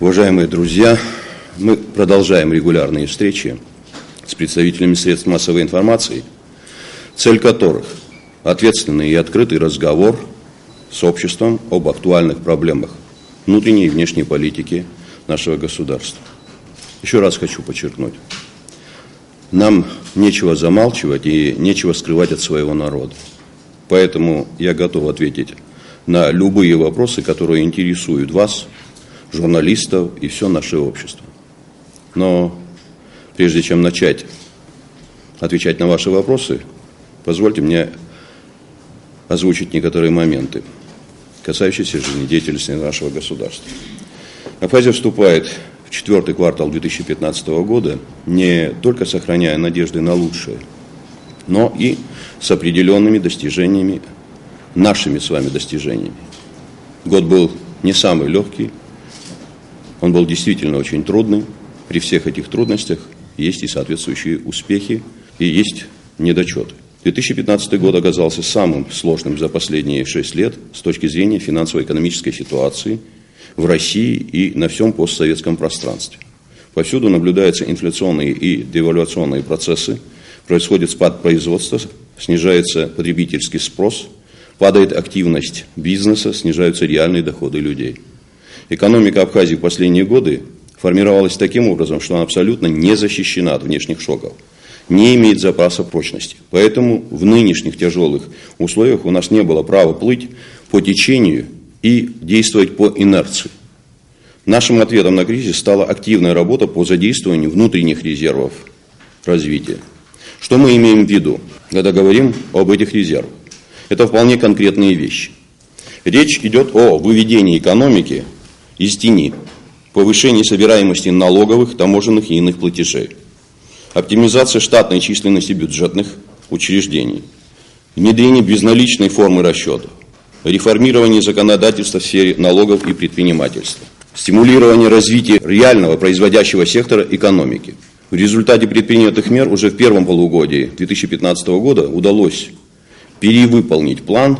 Уважаемые друзья, мы продолжаем регулярные встречи с представителями средств массовой информации, цель которых – ответственный и открытый разговор с обществом об актуальных проблемах внутренней и внешней политики нашего государства. Еще раз хочу подчеркнуть, нам нечего замалчивать и нечего скрывать от своего народа. Поэтому я готов ответить на любые вопросы, которые интересуют вас, журналистов и все наше общество. Но прежде чем начать отвечать на ваши вопросы, позвольте мне озвучить некоторые моменты, касающиеся жизнедеятельности нашего государства. Абхазия вступает в четвертый квартал 2015 года не только сохраняя надежды на лучшее, но и с определенными достижениями, нашими с вами достижениями. Год был не самый легкий, он был действительно очень трудный. При всех этих трудностях есть и соответствующие успехи, и есть недочеты. 2015 год оказался самым сложным за последние 6 лет с точки зрения финансово-экономической ситуации в России и на всем постсоветском пространстве. Повсюду наблюдаются инфляционные и девальвационные процессы, происходит спад производства, снижается потребительский спрос, падает активность бизнеса, снижаются реальные доходы людей. Экономика Абхазии в последние годы формировалась таким образом, что она абсолютно не защищена от внешних шоков, не имеет запаса прочности. Поэтому в нынешних тяжелых условиях у нас не было права плыть по течению и действовать по инерции. Нашим ответом на кризис стала активная работа по задействованию внутренних резервов развития. Что мы имеем в виду, когда говорим об этих резервах? Это вполне конкретные вещи. Речь идет о выведении экономики из тени, повышении собираемости налоговых, таможенных и иных платежей, оптимизация штатной численности бюджетных учреждений, внедрение безналичной формы расчетов, реформирование законодательства в сфере налогов и предпринимательства, стимулирование развития реального производящего сектора экономики. В результате предпринятых мер уже в первом полугодии 2015 года удалось перевыполнить план,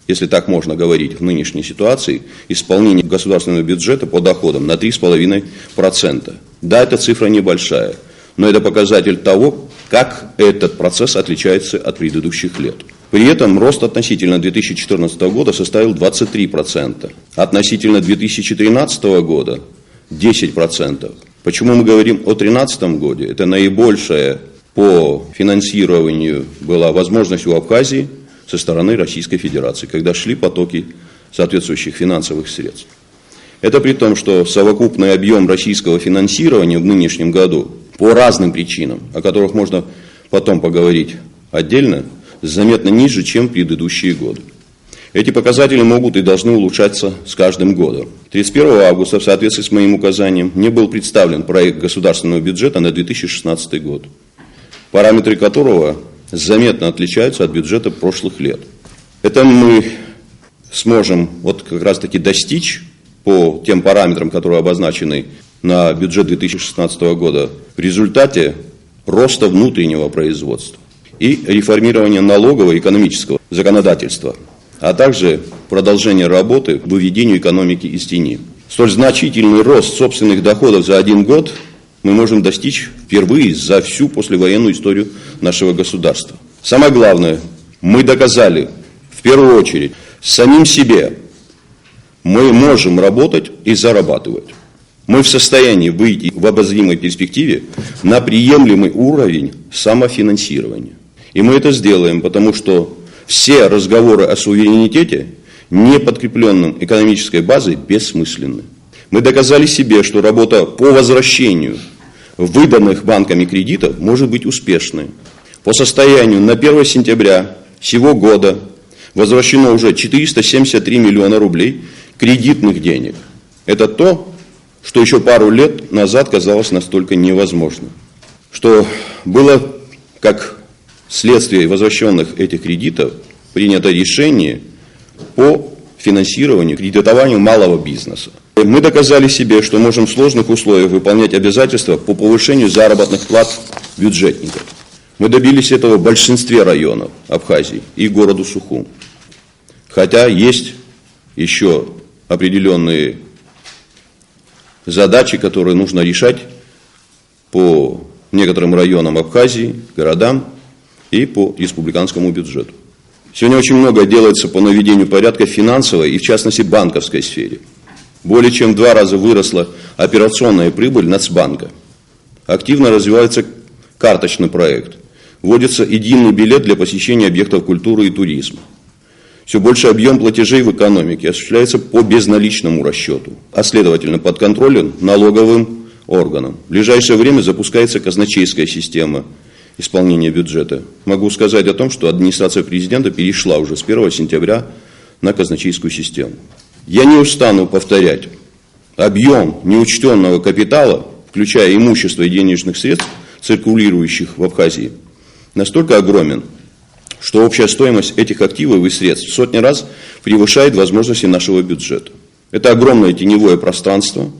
если так можно говорить в нынешней ситуации, исполнение государственного бюджета по доходам на 3,5%. Да, эта цифра небольшая, но это показатель того, как этот процесс отличается от предыдущих лет. При этом рост относительно 2014 года составил 23%, относительно 2013 года 10%. Почему мы говорим о 2013 году? Это наибольшая по финансированию была возможность у Абхазии со стороны Российской Федерации, когда шли потоки соответствующих финансовых средств. Это при том, что совокупный объем российского финансирования в нынешнем году по разным причинам, о которых можно потом поговорить отдельно, заметно ниже, чем в предыдущие годы. Эти показатели могут и должны улучшаться с каждым годом. 31 августа, в соответствии с моим указанием, мне был представлен проект государственного бюджета на 2016 год, параметры которого заметно отличаются от бюджета прошлых лет. Это мы сможем вот как раз таки достичь по тем параметрам, которые обозначены на бюджет 2016 года, в результате роста внутреннего производства и реформирования налогового и экономического законодательства, а также продолжение работы по выведению экономики из тени. Столь значительный рост собственных доходов за один год мы можем достичь впервые за всю послевоенную историю нашего государства. Самое главное, мы доказали, в первую очередь, самим себе, мы можем работать и зарабатывать. Мы в состоянии выйти в обозримой перспективе на приемлемый уровень самофинансирования. И мы это сделаем, потому что все разговоры о суверенитете, не подкрепленном экономической базой, бессмысленны. Мы доказали себе, что работа по возвращению выданных банками кредитов может быть успешной. По состоянию на 1 сентября сего года возвращено уже 473 миллиона рублей кредитных денег. Это то, что еще пару лет назад казалось настолько невозможным. Что было, как следствие возвращенных этих кредитов, принято решение по финансированию, кредитованию малого бизнеса. Мы доказали себе, что можем в сложных условиях выполнять обязательства по повышению заработных плат бюджетников. Мы добились этого в большинстве районов Абхазии и городу Сухум. Хотя есть еще определенные задачи, которые нужно решать по некоторым районам Абхазии, городам и по республиканскому бюджету. Сегодня очень многое делается по наведению порядка в финансовой и, в частности, банковской сфере. Более чем в 2 раза выросла операционная прибыль Нацбанка. Активно развивается карточный проект. Вводится единый билет для посещения объектов культуры и туризма. Все больше объем платежей в экономике осуществляется по безналичному расчету, а следовательно под контролем налоговым органам. В ближайшее время запускается казначейская система исполнения бюджета. Могу сказать о том, что администрация президента перешла уже с 1 сентября на казначейскую систему. Я не устану повторять, объем неучтенного капитала, включая имущество и денежных средств, циркулирующих в Абхазии, настолько огромен, что общая стоимость этих активов и средств в сотни раз превышает возможности нашего бюджета. Это огромное теневое пространство,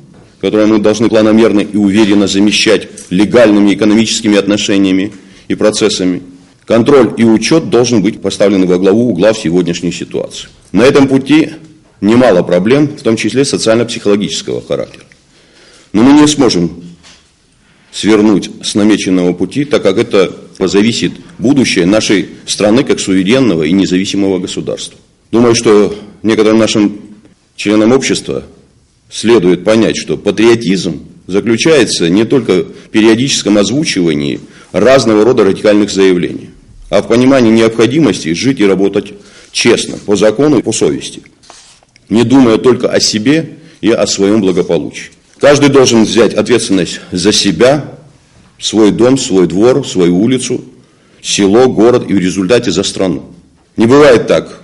которое мы должны планомерно и уверенно замещать легальными экономическими отношениями и процессами. Контроль и учет должен быть поставлен во главу угла в сегодняшней ситуации. На этом пути немало проблем, в том числе социально-психологического характера. Но мы не сможем свернуть с намеченного пути, так как это зависит будущее нашей страны как суверенного и независимого государства. Думаю, что некоторым нашим членам общества следует понять, что патриотизм заключается не только в периодическом озвучивании разного рода радикальных заявлений, а в понимании необходимости жить и работать честно, по закону и по совести, не думая только о себе и о своем благополучии. Каждый должен взять ответственность за себя, свой дом, свой двор, свою улицу, село, город и в результате за страну. Не бывает так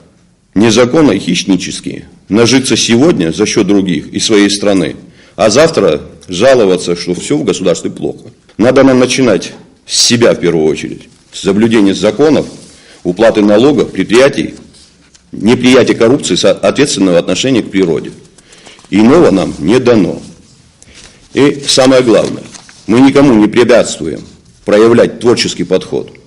незаконно и хищнически нажиться сегодня за счет других и своей страны, а завтра жаловаться, что все в государстве плохо. Надо нам начинать с себя в первую очередь, с соблюдения законов, уплаты налогов, предприятий, неприятия коррупции, ответственного отношения к природе. Иного нам не дано. И самое главное, мы никому не препятствуем проявлять творческий подход.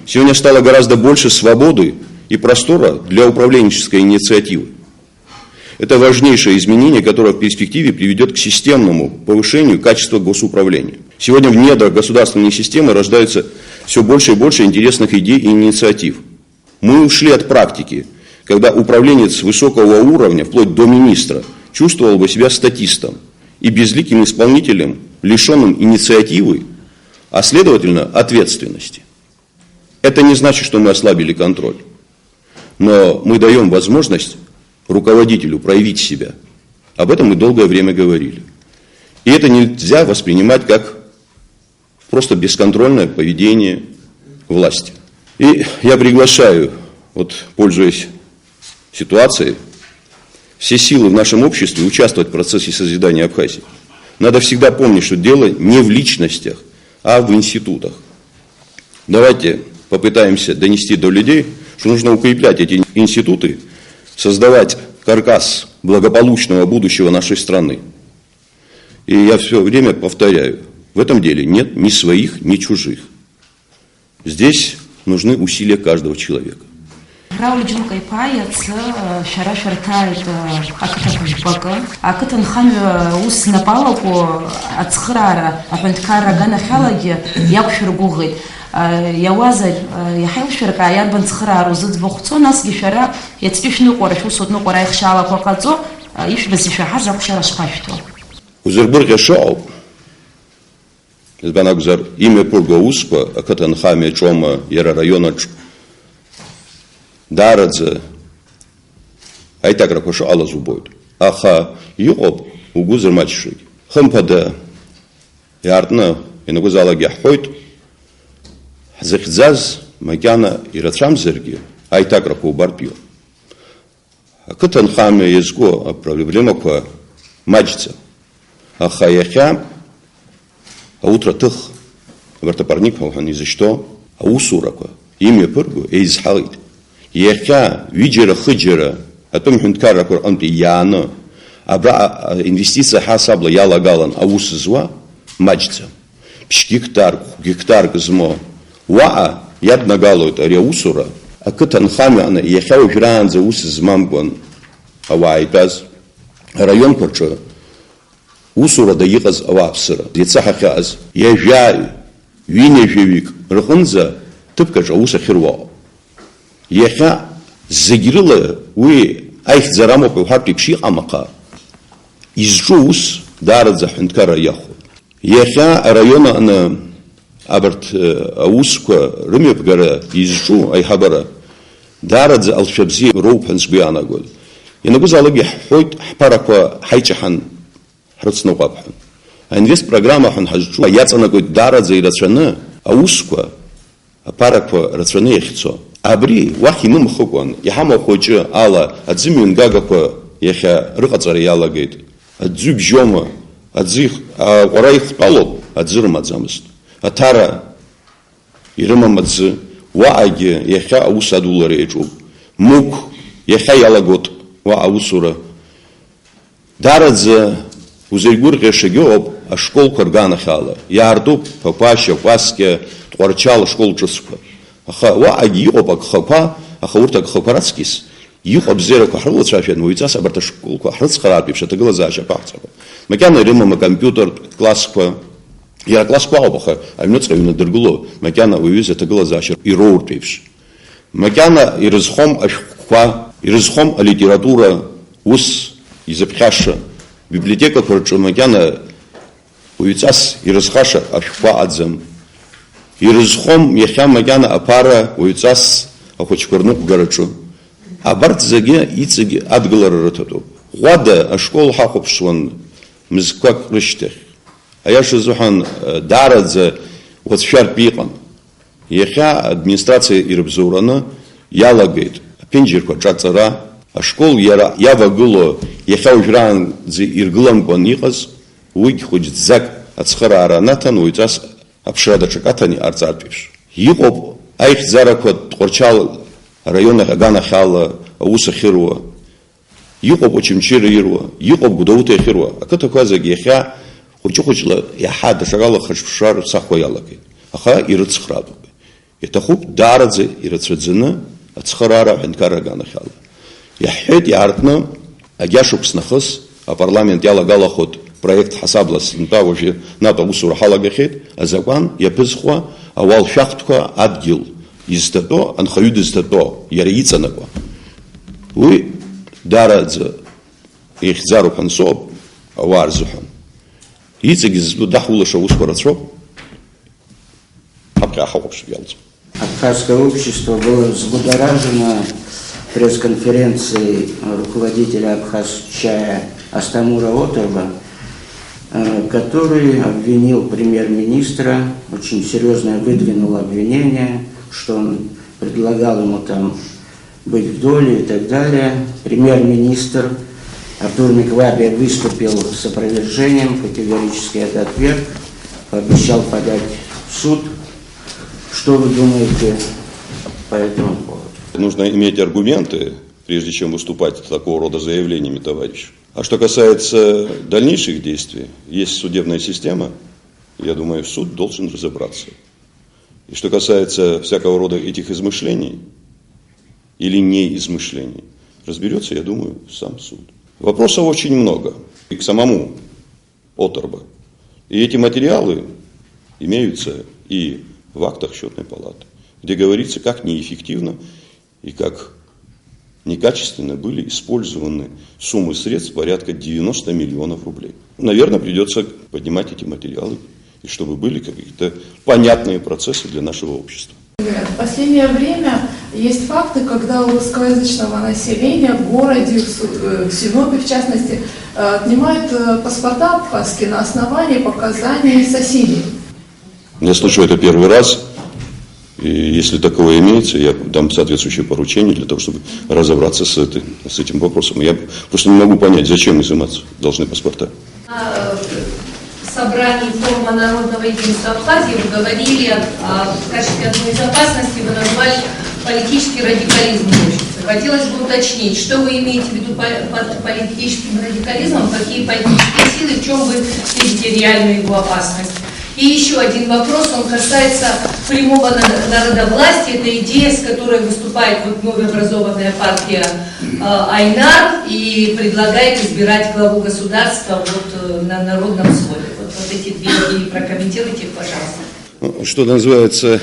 Сегодня стало гораздо больше свободы и простора для управленческой инициативы. Это важнейшее изменение, которое в перспективе приведет к системному повышению качества госуправления. Сегодня в недрах государственной системы рождаются все больше и больше интересных идей и инициатив. Мы ушли от практики, когда управленец высокого уровня, вплоть до министра, чувствовал бы себя статистом и безликим исполнителем, лишенным инициативы, а следовательно ответственности. Это не значит, что мы ослабили контроль, но мы даем возможность руководителю проявить себя. Об этом мы долгое время говорили. И это нельзя воспринимать как просто бесконтрольное поведение власти. И я приглашаю, пользуясь ситуацией, все силы в нашем обществе участвовать в процессе созидания Абхазии. Надо всегда помнить, что дело не в личностях, а в институтах. Давайте попытаемся донести до людей, что нужно укреплять эти институты, создавать каркас благополучного будущего нашей страны. И я все время повторяю, в этом деле нет ни своих, ни чужих. Здесь нужны усилия каждого человека. Рауль Джункай Паяц, Шара Шартайт, Акатапушбака, Акатанхан Ус Напалаку, Ацхрара, Ахунткара Гана Халаги, Якшургугы, Явазаль, Яхелширка, Ярбан Цхрару, Зидбухцо, нас Гишара, Яцпишну Кораш, Усудну Корах Шала Кокадзо, Ишбазишахар, Закшара Шпашту. Узербург Шау, Избанакзар, имя Пурга Успа, Акатанхаме Чома, Яра района Дарадзе, Айтак Ракоша Алла Зубойд. Аха, Юоб, Угузер Мачшик. Хампада, Яртна, Инагузала Гяхойт, Захзаз, Макяна и Ратрамзерги, Айтак Раку Барпио. Акатанхаме Езго, а проблема по Маджица. Аха Яхя, а утро тых, Вартапарник, ни за что, а Усурака, имя Пургу, Эйзхалит. Яха, виджера, хыджера, а том хунткара Куранти Яна, абра инвестиция хасабла Яла Галан, а усзва, Маджица. Гектар газмо, Уа, яд нагалует Ариаусура, а Катанхаме, она Яха Ужран за усзмамгон, а Вайпаз, район Корчо, усурада иҟаз ауааԥсыра. Иацаҳахьаз иажәааҩ, ҩынҩажәаҩык рҟынӡа ҭыԥкаҿ аус ахьыруаау. Иахьа зегь рыла уи аихьӡара амоуп уҳәартә еиԥш иҟам аха, изҿу ус даараӡа ҳҳәынҭқарра иахәоит. Иахьа араион аҟны абарҭ аусқәа рымҩаԥгара изҿу аиҳабара даараӡа алшәа бзиа роуп ҳәа сгәы иаанагоит. Ианакәызаалакгьы ҳҳәоит ҳԥарақәа ҳаиҷаҳан ҳрыцныҟәап ҳәа. Аинвест программа ҳәа ҳазҿу иаҵанакуеит даараӡа ирацәаны аусқәа аԥарақәа рацәаны иахьцо. Абри уахь инымхыкәан иҳамоу хәыҷы ала аӡымҩан гагақәа иахьа рыҟаҵара иалагеит. Аӡы бжьома, аӡы аҟәара ихтәалоуп, аӡы рымаӡамызт. Аҭара ирымам аӡы, уаҟагьы иахьа аус адулара иаҿуп. Мықә иахьа иалагот уаҟа аусура. Даараӡа узеигәырӷьашагьы ыҟоуп ашколқәа рганахьала. Иаартуп Ԥақәашьа, Кәаскьа, Тҟәарчал ашкол ҿыцқәа. Аха уаҟагьы иҟоуп агхақәа, аха урҭ агхақәа раҵкьыс иҟоу абзиарақәа ҳрылацәажәан, уаҩҵас абарҭ ашколқәа ҳрыцхраартә еиԥш аҭагылазаашьа ԥаҳҵақәа. Макьана ирымам акомпиутертә классқәа, иара классқәа ыҟоуп, аха аҩныҵҟа иҩнадыргыло макьана уаҩыза аҭагылазаашьа ироуртә еиԥш. Макьана ирызхом ашәҟәқәа, ирызхом алитература ус изыԥхьаша, библиотекақәа рҿы макьана уаҩҵас ирызхаша ашәҟәқәа аӡам. Ирызхом иахьа макьана аԥара уаҩҵас ахәыҷқәа рныҟәгараҿы. Абарҭ зегьы иҵегь адгылара рыҭатәуп. Ӷәада ашкол ҳахәаԥшуан мызқәак рышьҭахь. Аиаша азыҳәан даараӡа уацәшәартә иҟан. Иахьа администрациа ирыбзоураны иалагеит аԥенџьырқәа ҿаҵара, ашкол иара иавагыло иахьа уажәраанӡа иргыламкәан иҟаз, уигь хәыҷӡак ацхыраара анаҭан уаҩҵас аԥшра даҽак аҭан иҟарҵартә еиԥш. Иҟоуп аихьӡарақәа Тҟәарчал араион аганахьала аус ахьыруа, иҟоуп Очамчыра ируа, иҟоуп Гәдоуҭа иахьыруа. Ақыҭақәа зегьы иахьа хәыҷы-хәыҷла иаҳа даҽакала хыҽԥшра рцахуа иалагеит. Аха ирыцхраатәуп. Иҭахуп даараӡа ирацәаӡаны ацхыраара аҳәынҭқарра аганахьала. Иаҳҳәеит иаартны агьашықәс нахыс апарламент иалагалахот проект ҳасабла сынтәа уажәы натә аусура ҳалагахьеит, азакәан иаԥызхуа ауал шәахтәқәа адгьыл изҭатәо, анхаҩы дызҭатәо, иара иҵанакуа. Уи даараӡа ихьӡароуп ҳансоуп ауаа рзыҳәан. Иҵегь зтәу даҳулаша аусқәа рацәоуп. Ҳаԥхьа ҳахәаԥшып иалҵуп. Абхазское общество было взбудоражено пресс-конференцией руководителя Абхазчая Астамура Оторба, который обвинил премьер-министра, очень серьезно выдвинул обвинение, что он предлагал ему там быть в доле и так далее. Премьер-министр Артур Микваби выступил с опровержением, категорически это отверг, пообещал подать в суд. Что вы думаете по этому поводу? Нужно иметь аргументы, прежде чем выступать с такого рода заявлениями, товарищ. А что касается дальнейших действий, есть судебная система, я думаю, суд должен разобраться. И что касается всякого рода этих измышлений или неизмышлений, разберется, я думаю, сам суд. Вопросов очень много и к самому Оторба. И эти материалы имеются и в актах счетной палаты, где говорится, как неэффективно и как некачественно были использованы суммы средств порядка 90 миллионов рублей. Наверное, придется поднимать эти материалы, и чтобы были какие-то понятные процессы для нашего общества. В последнее время есть факты, когда у русскоязычного населения в городе, в Синопе в частности, отнимают паспорта абхазские на основании показаний соседей. Я слышу это первый раз, и если такое имеется, я дам соответствующее поручение для того, чтобы разобраться с этим вопросом. Я просто не могу понять, зачем изыматься должны паспорта. В собрании форума народного единства Абхазии вы говорили в качестве одной из опасностей, вы назвали политический радикализм в обществе. Хотелось бы уточнить, что вы имеете в виду под политическим радикализмом, какие политические силы, в чем вы видите реальную его опасность. И еще один вопрос, он касается прямого народовластия. Это идея, с которой выступает вот новообразованная партия Айнар и предлагает избирать главу государства вот на народном слове. Вот эти две идеи прокомментируйте, пожалуйста. Что называется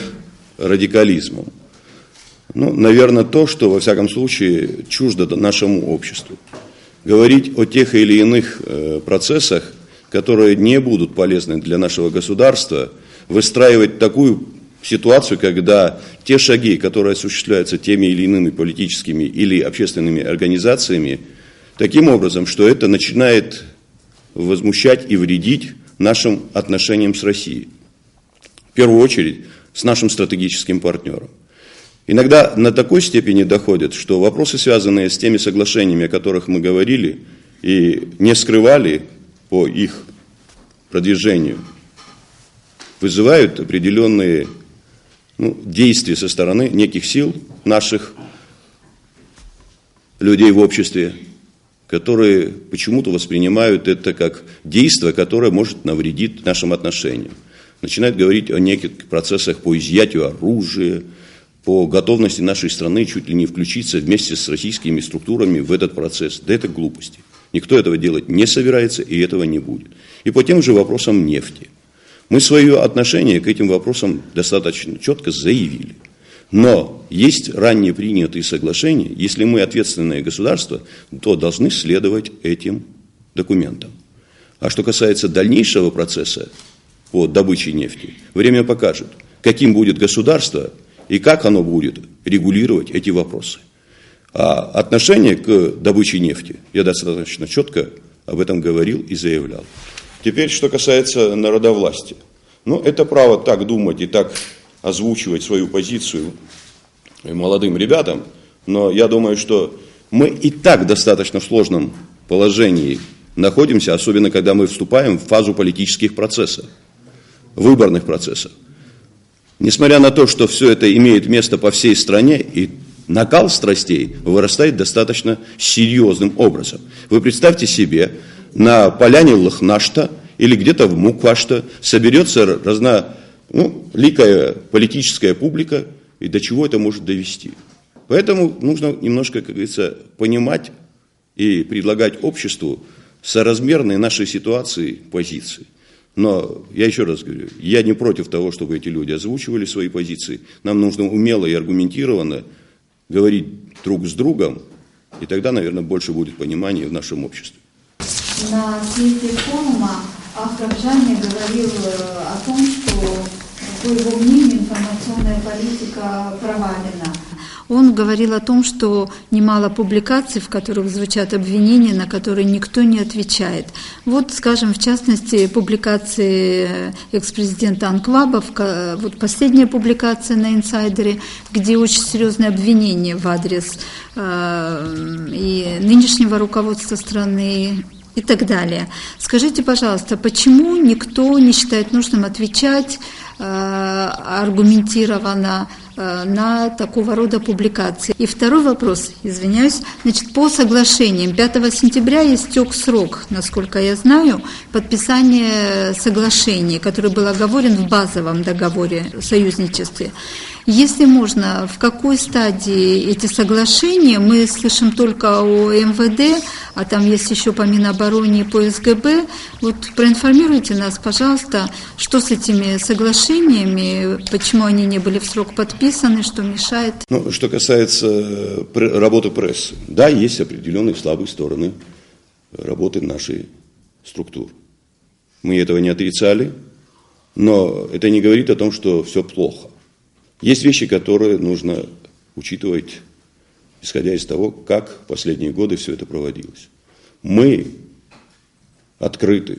радикализмом? Ну, наверное, то, что, во всяком случае, чуждо нашему обществу. Говорить о тех или иных процессах, которые не будут полезны для нашего государства, выстраивать такую ситуацию, когда те шаги, которые осуществляются теми или иными политическими или общественными организациями, таким образом, что это начинает возмущать и вредить нашим отношениям с Россией. В первую очередь, с нашим стратегическим партнером. Иногда на такой степени доходит, что вопросы, связанные с теми соглашениями, о которых мы говорили, и не скрывали по их продвижению, вызывают определенные действия со стороны неких сил наших людей в обществе, которые почему-то воспринимают это как действие, которое может навредить нашим отношениям. Начинают говорить о неких процессах по изъятию оружия, по готовности нашей страны чуть ли не включиться вместе с российскими структурами в этот процесс. Да это глупости. Никто этого делать не собирается и этого не будет. И по тем же вопросам нефти. Мы свое отношение к этим вопросам достаточно четко заявили. Но есть ранее принятые соглашения, если мы ответственное государство, то должны следовать этим документам. А что касается дальнейшего процесса по добыче нефти, время покажет, каким будет государство и как оно будет регулировать эти вопросы. А отношение к добыче нефти, я достаточно четко об этом говорил и заявлял. Теперь, что касается народовластия. Это право так думать и так озвучивать свою позицию молодым ребятам, но я думаю, что мы и так достаточно в сложном положении находимся, особенно когда мы вступаем в фазу политических процессов, выборных процессов. Несмотря на то, что все это имеет место по всей стране, и накал страстей вырастает достаточно серьезным образом. Вы представьте себе, на поляне Лахнашта или где-то в Муквашта соберется ликая политическая публика, и до чего это может довести. Поэтому нужно немножко, как говорится, понимать и предлагать обществу соразмерные нашей ситуации позиции. Но, я еще раз говорю, я не против того, чтобы эти люди озвучивали свои позиции. Нам нужно умело и аргументированно говорить друг с другом, и тогда, наверное, больше будет понимания в нашем обществе. На съезде форума Ахрабжани говорил о том, что, по его мнению, информационная политика провалена. Он говорил о том, что немало публикаций, в которых звучат обвинения, на которые никто не отвечает. Вот, скажем, в частности, публикации экс-президента Анклаба, вот последняя публикация на «Инсайдере», где очень серьезные обвинения в адрес и нынешнего руководства страны, и так далее. Скажите, пожалуйста, почему никто не считает нужным отвечать аргументированно на такого рода публикации? И второй вопрос, извиняюсь, по соглашениям 5 сентября истек срок, насколько я знаю, подписания соглашений, который был оговорен в базовом договоре о союзничестве. Если можно, в какой стадии эти соглашения? Мы слышим только о МВД, а там есть еще по Минобороне и по СГБ. Вот проинформируйте нас, пожалуйста, что с этими соглашениями, почему они не были в срок подписаны, что мешает? Что касается работы прессы, да, есть определенные слабые стороны работы нашей структуры. Мы этого не отрицали, но это не говорит о том, что все плохо. Есть вещи, которые нужно учитывать, исходя из того, как в последние годы все это проводилось. Мы открыты,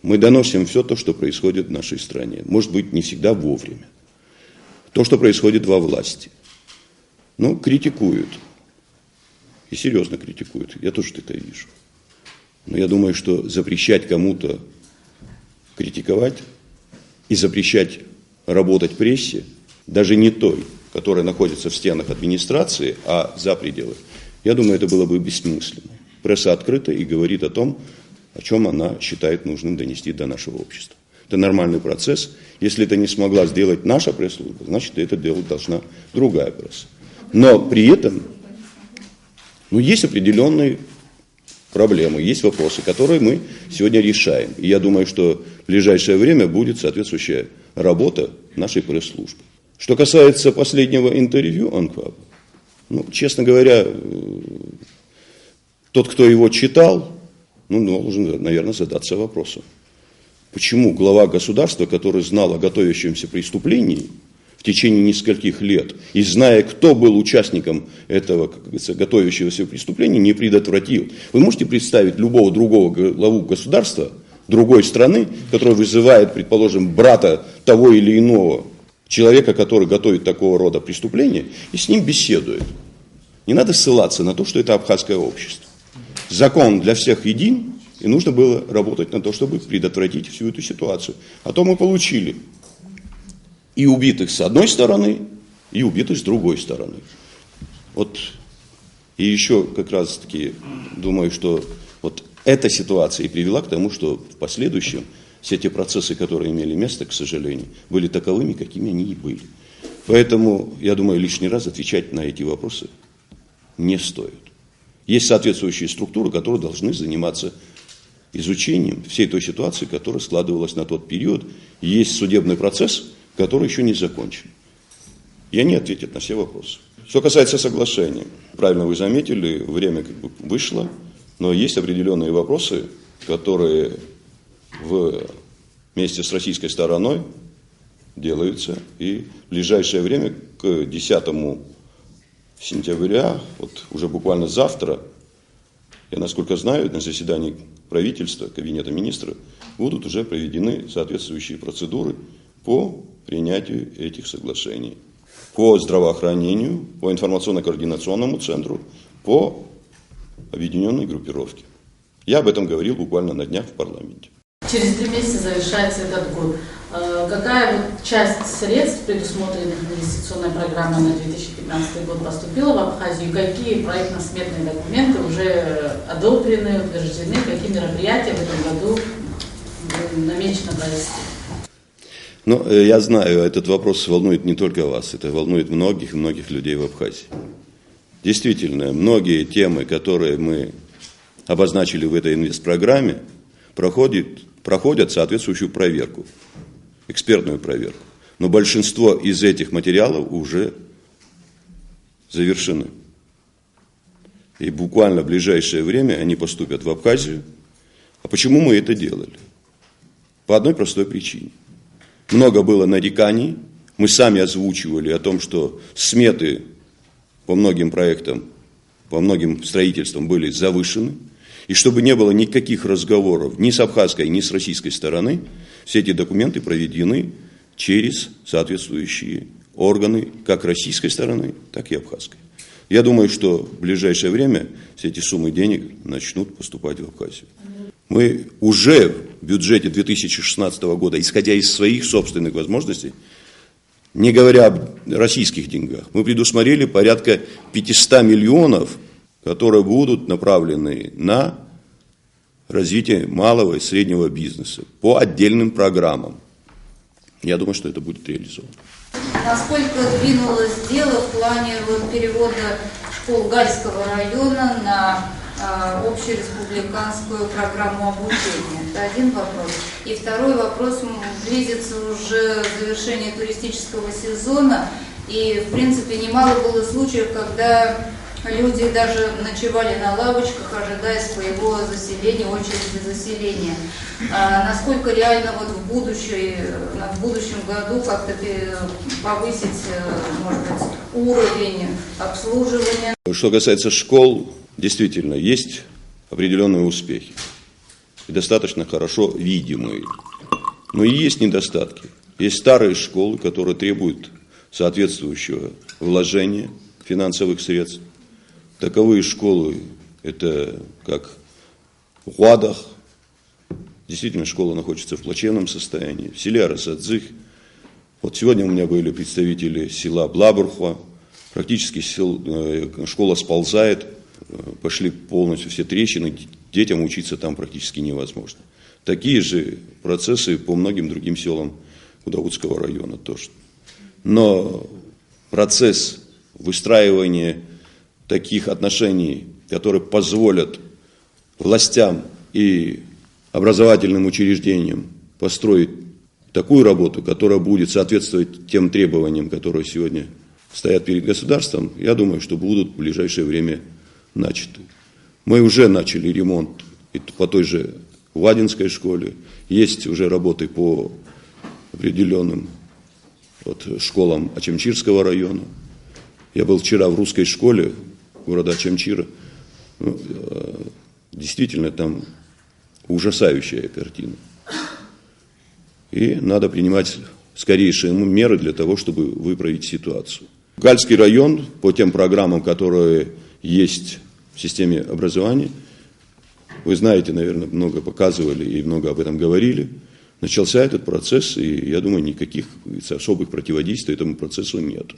мы доносим все то, что происходит в нашей стране. Может быть, не всегда вовремя. То, что происходит во власти. Критикуют. И серьезно критикуют. Я тоже это вижу. Но я думаю, что запрещать кому-то критиковать и запрещать работать прессе, даже не той, которая находится в стенах администрации, а за пределы, я думаю, это было бы бессмысленно. Пресса открыта и говорит о том, о чем она считает нужным донести до нашего общества. Это нормальный процесс. Если это не смогла сделать наша пресс-служба, значит, это делать должна другая пресса. Но при этом, есть определенные проблемы, есть вопросы, которые мы сегодня решаем. И я думаю, что в ближайшее время будет соответствующая работа нашей пресс-службы. Что касается последнего интервью АНКВАБ, честно говоря, тот, кто его читал, должен, наверное, задаться вопросом. Почему глава государства, который знал о готовящемся преступлении в течение нескольких лет, и зная, кто был участником этого, как говорится, готовящегося преступления, не предотвратил? Вы можете представить любого другого главу государства, другой страны, который вызывает, предположим, брата того или иного человека, который готовит такого рода преступления, и с ним беседует? Не надо ссылаться на то, что это абхазское общество. Закон для всех един, и нужно было работать на то, чтобы предотвратить всю эту ситуацию. А то мы получили и убитых с одной стороны, и убитых с другой стороны. И еще как раз таки думаю, что эта ситуация и привела к тому, что в последующем все те процессы, которые имели место, к сожалению, были таковыми, какими они и были. Поэтому, я думаю, лишний раз отвечать на эти вопросы не стоит. Есть соответствующие структуры, которые должны заниматься изучением всей той ситуации, которая складывалась на тот период. И есть судебный процесс, который еще не закончен. И они ответят на все вопросы. Что касается соглашения, правильно вы заметили, время вышло, но есть определенные вопросы, которые вместе с российской стороной делаются. И в ближайшее время, к 10 сентября, уже буквально завтра, я, насколько знаю, на заседании правительства, кабинета министра, будут уже проведены соответствующие процедуры по принятию этих соглашений. По здравоохранению, по информационно-координационному центру, по объединенной группировке. Я об этом говорил буквально на днях в парламенте. Через 3 месяца завершается этот год. Какая часть средств, предусмотренных инвестиционной программой на 2015 год, поступила в Абхазию? Какие проектно-сметные документы уже одобрены, утверждены? Какие мероприятия в этом году намечено провести? Я знаю, этот вопрос волнует не только вас, это волнует многих людей в Абхазии. Действительно, многие темы, которые мы обозначили в этой инвестпрограмме, проходят соответствующую проверку, экспертную проверку. Но большинство из этих материалов уже завершены. И буквально в ближайшее время они поступят в Абхазию. А почему мы это делали? По одной простой причине. Много было нареканий. Мы сами озвучивали о том, что сметы по многим проектам, по многим строительствам были завышены. И чтобы не было никаких разговоров ни с абхазской, ни с российской стороны, все эти документы проведены через соответствующие органы как российской стороны, так и абхазской. Я думаю, что в ближайшее время все эти суммы денег начнут поступать в Абхазию. Мы уже в бюджете 2016 года, исходя из своих собственных возможностей, не говоря об российских деньгах, мы предусмотрели порядка 500 миллионов, которые будут направлены на развитие малого и среднего бизнеса по отдельным программам. Я думаю, что это будет реализовано. Насколько двинулось дело в плане перевода школ Гальского района на общереспубликанскую программу обучения? Это один вопрос. И второй вопрос. Близится уже завершение туристического сезона. И, в принципе, немало было случаев, когда люди даже ночевали на лавочках, ожидая своего заселения, очереди заселения. Насколько реально в будущем году как-то повысить, может быть, уровень обслуживания? Что касается школ, действительно, есть определенные успехи. И достаточно хорошо видимые. Но и есть недостатки. Есть старые школы, которые требуют соответствующего вложения финансовых средств. Таковые школы, это как в Хуадах, действительно школа находится в плачевном состоянии, в селе Арасадзых. Сегодня у меня были представители села Блабурхва, практически школа сползает, пошли полностью все трещины, детям учиться там практически невозможно. Такие же процессы по многим другим селам Кудаутского района тоже. Но процесс выстраивания таких отношений, которые позволят властям и образовательным учреждениям построить такую работу, которая будет соответствовать тем требованиям, которые сегодня стоят перед государством, я думаю, что будут в ближайшее время начаты. Мы уже начали ремонт по той же Вадинской школе, есть уже работы по определенным школам Ачамчирского района. Я был вчера в русской школе города Ачамчира. Действительно, там ужасающая картина. И надо принимать скорейшие меры для того, чтобы выправить ситуацию. Гальский район, по тем программам, которые есть в системе образования, вы знаете, наверное, много показывали и много об этом говорили, начался этот процесс, и я думаю, никаких особых противодействий этому процессу нет.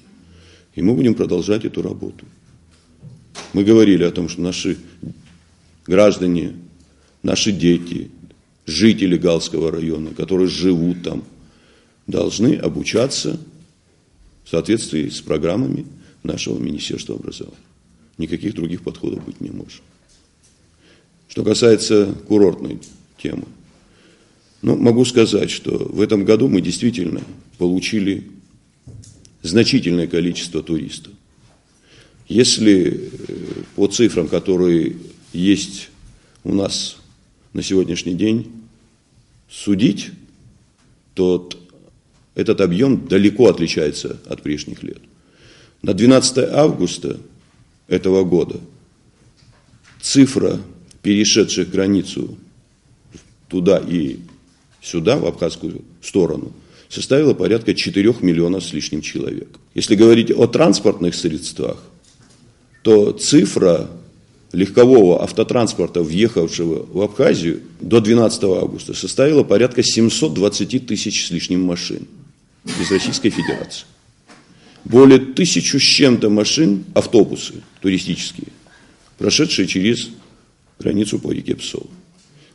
И мы будем продолжать эту работу. Мы говорили о том, что наши граждане, наши дети, жители Галского района, которые живут там, должны обучаться в соответствии с программами нашего Министерства образования. Никаких других подходов быть не может. Что касается курортной темы, могу сказать, что в этом году мы действительно получили значительное количество туристов. Если по цифрам, которые есть у нас на сегодняшний день, судить, то этот объем далеко отличается от прежних лет. На 12 августа этого года цифра перешедших границу туда и сюда, в абхазскую сторону, составила порядка 4 миллионов с лишним человек. Если говорить о транспортных средствах, то цифра легкового автотранспорта, въехавшего в Абхазию до 12 августа, составила порядка 720 тысяч с лишним машин из Российской Федерации. Более 1000 с чем-то машин, автобусы туристические, прошедшие через границу по реке Псово.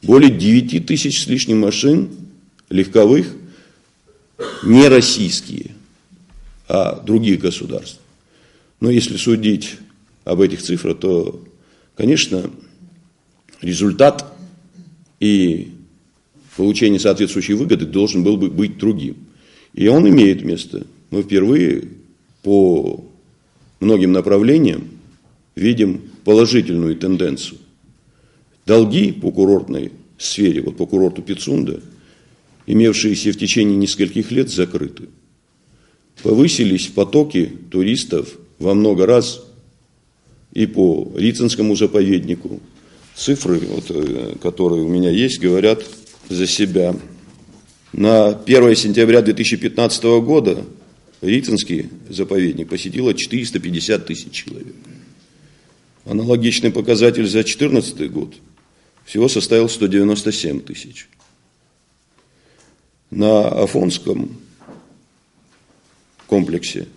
Более 9 тысяч с лишним машин легковых, не российские, а других государств. Но если судить об этих цифрах, то, конечно, результат и получение соответствующей выгоды должен был бы быть другим. И он имеет место. Мы впервые по многим направлениям видим положительную тенденцию. Долги по курортной сфере, по курорту Пицунда, имевшиеся в течение нескольких лет, закрыты. Повысились потоки туристов во много раз и по Рицинскому заповеднику. Цифры, которые у меня есть, говорят за себя. На 1 сентября 2015 года Рицинский заповедник посетило 450 тысяч человек. Аналогичный показатель за 2014 год всего составил 197 тысяч. На Афонском комплексе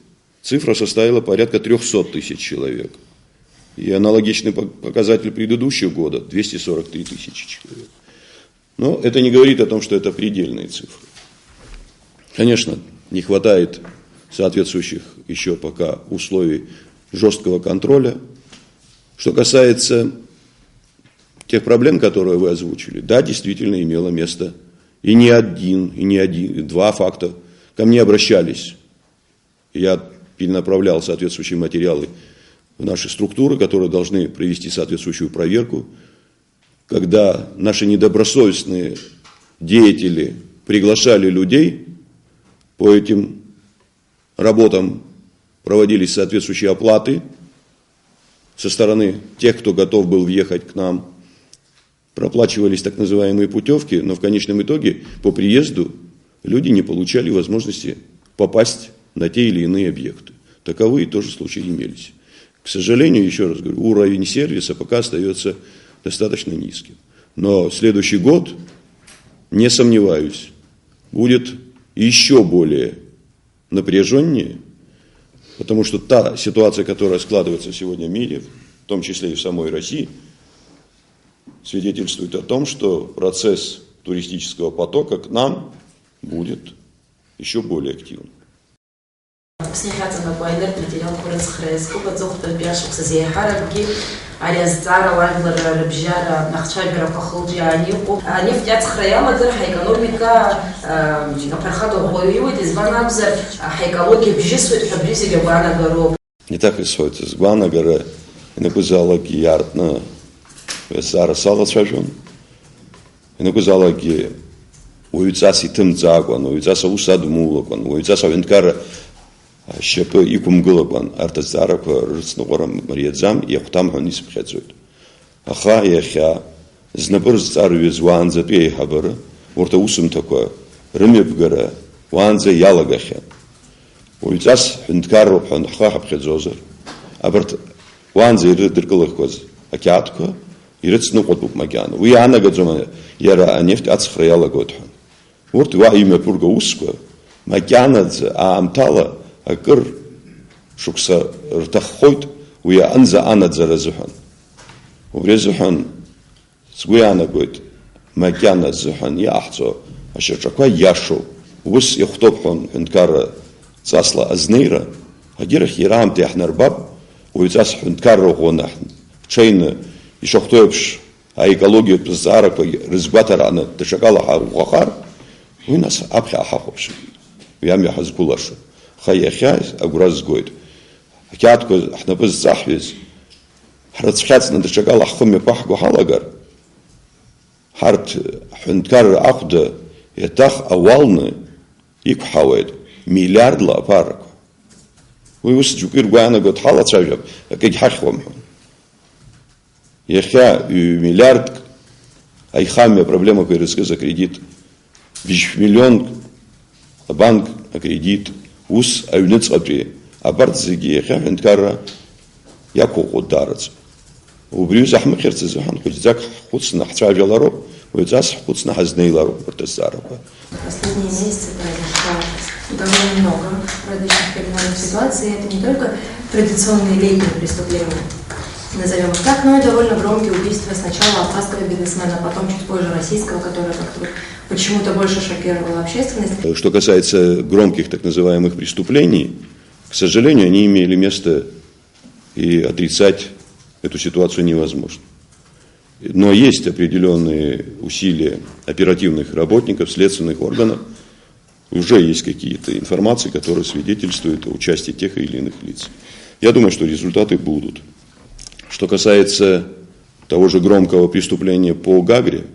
цифра составила порядка 300 тысяч человек. И аналогичный показатель предыдущего года 243 тысячи человек. Но это не говорит о том, что это предельные цифры. Конечно, не хватает соответствующих еще пока условий жесткого контроля. Что касается тех проблем, которые вы озвучили, да, действительно имело место и не один, и два факта. Ко мне обращались. Я перенаправлял соответствующие материалы в наши структуры, которые должны провести соответствующую проверку. Когда наши недобросовестные деятели приглашали людей, по этим работам проводились соответствующие оплаты со стороны тех, кто готов был въехать к нам, проплачивались так называемые путевки, но в конечном итоге по приезду люди не получали возможности попасть на те или иные объекты. Таковые тоже случаи имелись. К сожалению, еще раз говорю, уровень сервиса пока остается достаточно низким. Но следующий год, не сомневаюсь, будет еще более напряженнее, потому что та ситуация, которая складывается сегодня в мире, в том числе и в самой России, свидетельствует о том, что процесс туристического потока к нам будет еще более активным. Снихаться на Байдер определен курс хреску, подзохта бяшек со зехарабги, ариазара лаглера рабжара нахчабера пахолджи анику. Нефтяц храяла дыр экономика пархату гоюет из банабзар экология бжисует хабризи габана гороб. Не так и сойти с Гвана гора, и наказала гияртна весара салацажон, и наказала ги уйцаси тым цагван, уйцаса усаду мулакван, уйцаса винткара щепы и кумгулакван, артазараква рыцнугорам мариядзам, и ахтам ханис бхедзует. Аха и ахя, знапыр царви званза туей хабара, урта усум такое, рымеб гора, ванза ялагахя. Уйцас хинткару ханха хабхедзозар, абарт ванза ирыдыркылахкваз, акятка, ирыцнугот магяна. Уи ана гадзома яра анефт ацхраяла годхан. Урт ва имя пурга усква, магянадзе аамтала, акыр шукса ртаххойт, уи анза анадзе разухан. Урезухан сгуяна гойт, магянадзухан яхцо, ашерчаква яшу, ус ихтопхон хинткара цасла азнейра, агирах ярам технарбаб, уйцас хинткару гонахн. Чейна ишохтоепш, а экология пзарак рызгватарана тешакала хахар, уй нас апхя хахопш. Уями хазгулашу. Хаяхяз агураз гойд. Акятко хнапыз захвиз. Храцхяц на тешакала ххуми пахгу халагар. Харт хинткар ахда етах авалны икхавед. Миллиардла апарак. Уй ус джукир гуяна год хала цавяб, акид хахвам. Ехя миллиард, айхаме проблема кайрыска за кредит. Виш миллион банк кредит, ус аюнец апри. Абарт зиги ехя хинткара яко ударец. Убрюз ахмахерцы захан худзак худсна хцавяларо, уйцас худсна хазнейларо портесарапа. Последние месяцы произошло довольно много различных криминальных ситуаций. Это не только традиционные летние преступления, назовем их так, но и довольно громкие убийства. Сначала абхазского бизнесмена, потом чуть позже российского, которое как-то почему-то больше шокировало общественность. Что касается громких так называемых преступлений, к сожалению, они имели место, и отрицать эту ситуацию невозможно. Но есть определенные усилия оперативных работников, следственных органов. Уже есть какие-то информации, которые свидетельствуют о участии тех или иных лиц. Я думаю, что результаты будут. Что касается того же громкого преступления по Гагре,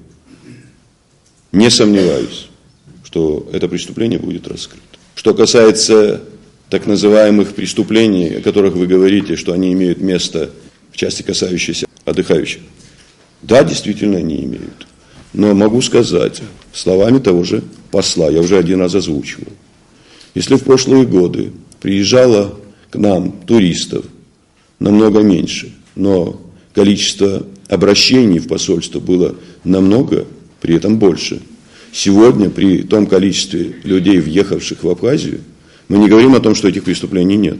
не сомневаюсь, что это преступление будет раскрыто. Что касается так называемых преступлений, о которых вы говорите, что они имеют место в части, касающейся отдыхающих, да, действительно они имеют. Но могу сказать, словами того же посла, я уже один раз озвучивал, если в прошлые годы приезжало к нам туристов намного меньше, но количество обращений в посольство было намного при этом больше. Сегодня при том количестве людей, въехавших в Абхазию, мы не говорим о том, что этих преступлений нет.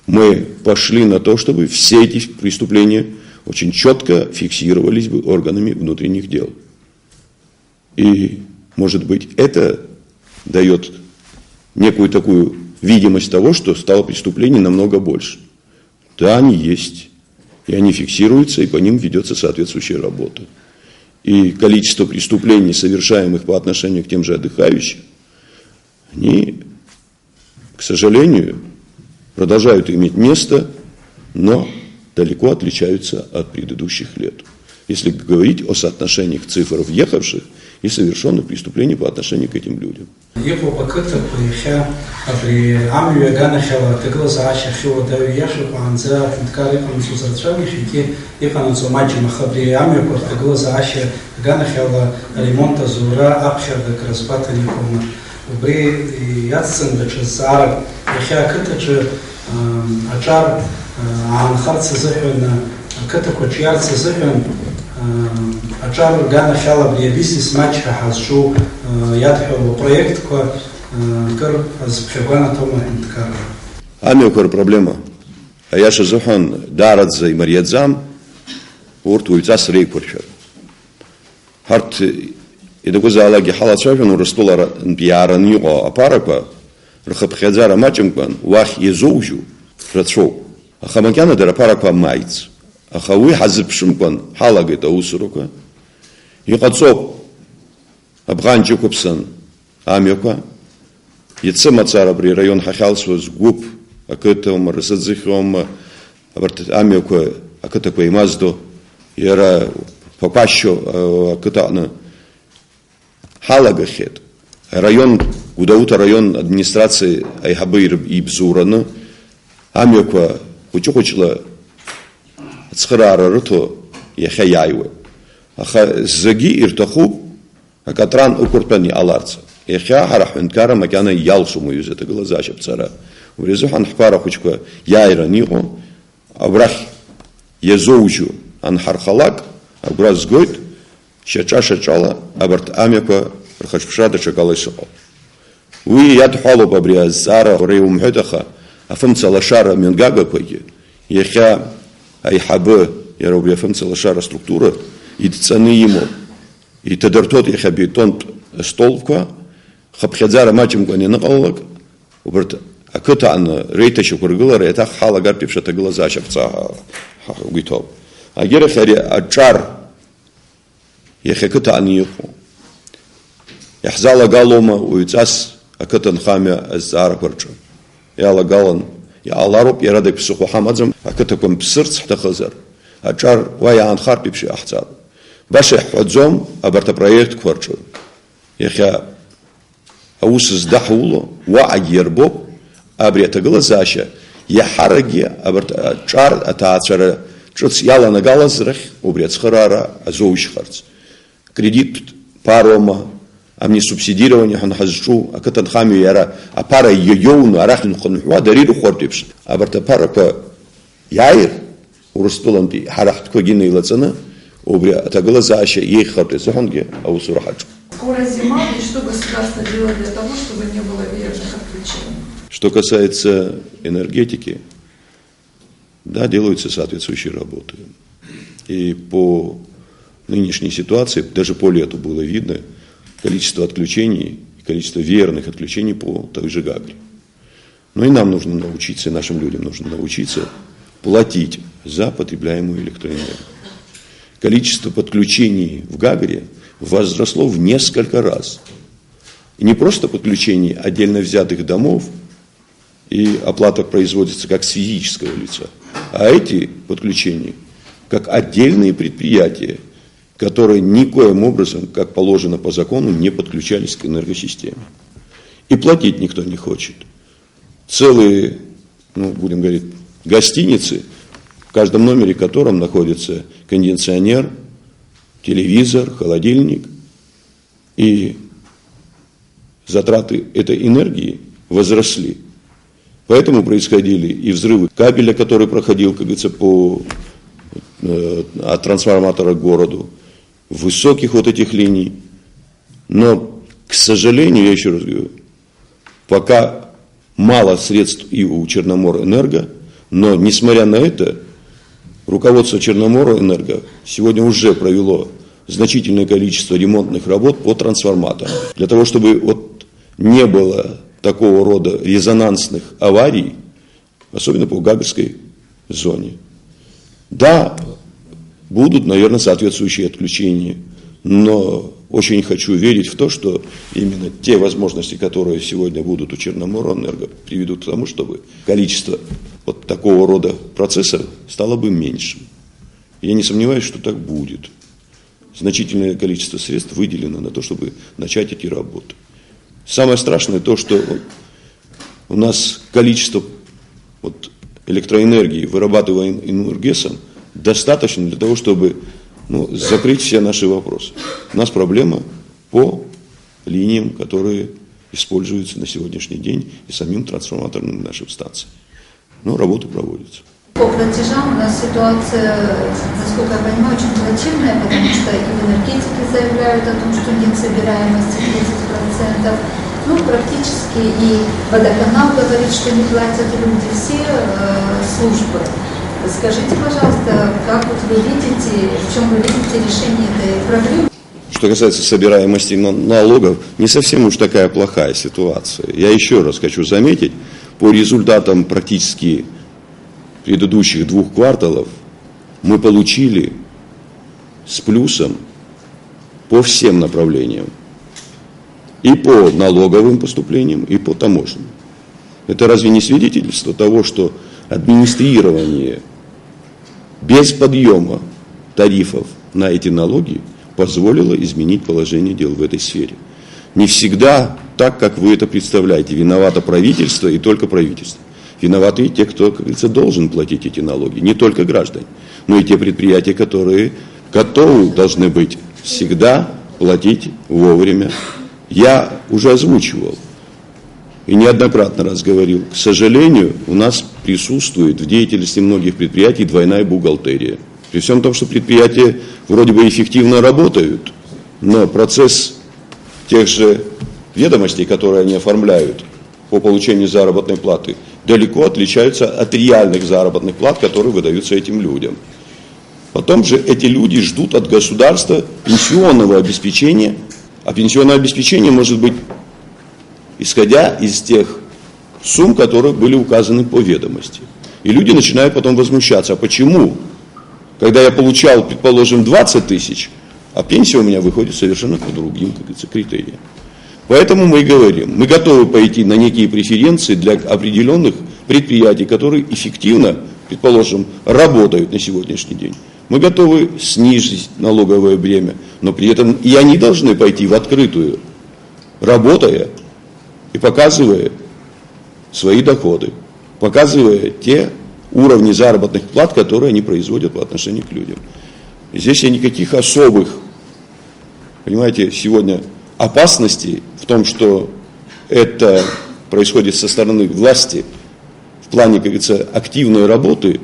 Мы пошли на то, чтобы все эти преступления очень четко фиксировались бы органами внутренних дел. И, может быть, это дает некую такую видимость того, что стало преступлений намного больше. Да, они есть, и они фиксируются, и по ним ведется соответствующая работа. И количество преступлений, совершаемых по отношению к тем же отдыхающим, они, к сожалению, продолжают иметь место, но далеко отличаются от предыдущих лет. Если говорить о соотношениях цифр въехавших и совершенных преступлений по отношению к этим людям. Ачар гана хала бриабисис матч хазшу ядхо проект ко кар азбхебана тома инткар. Амекор проблема. А я шазухан дарадза и марьядзам урт уйцас рейпурчер. Харт идагузалаги халацважан урыстула пиараньо апараква, рхапхедзара мачимкван, вах езоужу, рацоу. Ахамакяна дарапараква майц. Ахауи хазыпшимкван халагет аусуруква. Юкацоп абганчукупсан амёква. Яцемацара при район хахалсваз губ, акытом, рысадзихом, амёква, акытаква имаздо, яра попащу акытана халагахет. Район, Гудаута район администрации Айхабыр и Бзурана, амёква, учухучла цхрара рыто, яхаяйwe. Аха заги иртахуб, акатран укуртани аларца. Яхя харахункара макяна ялсуму из это глаза шапцара. Урезухан хпара хучка яйра нихо, абрах езоучу анхархалак, абраз гойт, шачала, абарт амёква, рхачпшада чакалай сокол. Уи ядхалу бабриаз зара реум хедаха, афымца лашара менгага пойги, яхя айхабы, яробия афымца лашара структура, и цены ему, и тадартот яхя бетон столбка, хапхедзара мачимка не накаллак, убрт акыта ана рейтачу кургылар, это халагар пипшата глаза шапца гитов. А герахари ачар яхя кыта ани юху. Яхзала галома уицас акытан хамя азара курчу. Яла галан, я аларуп ярадек псуху хамадзам, акытаком псырц хтахазар. Ачар вая анхар пипши ахцар. Баши хвадзом абарта проект курчу. Яхя аус сдахуло, вааг ербоб, абрета глазаща, яхараги абарта чар атаачара, чуц яла нагалазрах, убрет схарара, азоушхарц. Кредит парома, амни субсидирование ханхазчу, акатан хамю яра, а пара йоуну, арахну ханхуа, дариру хортипш. Абарта пара по яир, урыстуланти, харахтко гины лацана, убря атаглазаща, ейхарты саханге, аусурахачу. Скоро зима, и что государство делает для того, чтобы не было вирусных отключений? Что касается энергетики, да, делаются соответствующие работы. И по нынешней ситуации, даже по лету было видно количество отключений, количество веерных отключений по той же Гагре. Но и нам нужно научиться, и нашим людям нужно научиться платить за потребляемую электроэнергию. Количество подключений в Гагре возросло в несколько раз. И не просто подключений отдельно взятых домов, и оплата производится как с физического лица, а эти подключения как отдельные предприятия, которые никоим образом, как положено по закону, не подключались к энергосистеме. И платить никто не хочет. Целые, будем говорить, гостиницы, в каждом номере котором находится кондиционер, телевизор, холодильник. И затраты этой энергии возросли. Поэтому происходили и взрывы кабеля, который проходил, как говорится, от трансформатора к городу, высоких вот этих линий. Но, к сожалению, я еще раз говорю, пока мало средств и у Черноморэнерго, но, несмотря на это, руководство Черноморэнерго сегодня уже провело значительное количество ремонтных работ по трансформаторам. Для того, чтобы вот не было такого рода резонансных аварий, особенно по Гагрской зоне. Да, будут, наверное, соответствующие отключения, но очень хочу верить в то, что именно те возможности, которые сегодня будут у Черноморэнерго, приведут к тому, чтобы количество вот такого рода процессов стало бы меньшим. Я не сомневаюсь, что так будет. Значительное количество средств выделено на то, чтобы начать эти работы. Самое страшное то, что у нас количество электроэнергии, вырабатываемой Энергесом, достаточно для того, чтобы закрыть все наши вопросы. У нас проблема по линиям, которые используются на сегодняшний день и самим трансформаторным нашим станциям. Но работы проводятся. По платежам у нас ситуация, насколько я понимаю, очень плачевная, потому что и в энергетике заявляют о том, что нет собираемости 30%. Практически и водоканал говорит, что не платят люди, все службы. Скажите, пожалуйста, как вы видите, в чем вы видите решение этой проблемы? что касается собираемости налогов, не совсем уж такая плохая ситуация. Я еще раз хочу заметить, по результатам практически предыдущих 2 кварталов мы получили с плюсом по всем направлениям. И по налоговым поступлениям, и по таможенным. Это разве не свидетельство того, что администрирование без подъема тарифов на эти налоги позволило изменить положение дел в этой сфере? Не всегда так, как вы это представляете. Виновато правительство и только правительство. Виноваты и те, кто, как говорится, должен платить эти налоги. Не только граждане, но и те предприятия, которые готовы должны быть всегда платить вовремя. Я уже озвучивал и неоднократно раз говорил, к сожалению, у нас присутствует в деятельности многих предприятий двойная бухгалтерия. При всем том, что предприятия вроде бы эффективно работают, но процесс тех же ведомостей, которые они оформляют по получению заработной платы, далеко отличаются от реальных заработных плат, которые выдаются этим людям. Потом же эти люди ждут от государства пенсионного обеспечения, а пенсионное обеспечение может быть исходя из тех сумм, которые были указаны по ведомости. И люди начинают потом возмущаться, а почему? Когда я получал, предположим, 20 тысяч, а пенсия у меня выходит совершенно по другим, как говорится, критериям. Поэтому мы и говорим, мы готовы пойти на некие преференции для определенных предприятий, которые эффективно, предположим, работают на сегодняшний день. Мы готовы снизить налоговое бремя, но при этом и они должны пойти в открытую, работая и показывая свои доходы, показывая те уровни заработных плат, которые они производят по отношению к людям. И здесь я никаких особых, понимаете, сегодня опасностей в том, что это происходит со стороны власти в плане, как говорится, активной работы,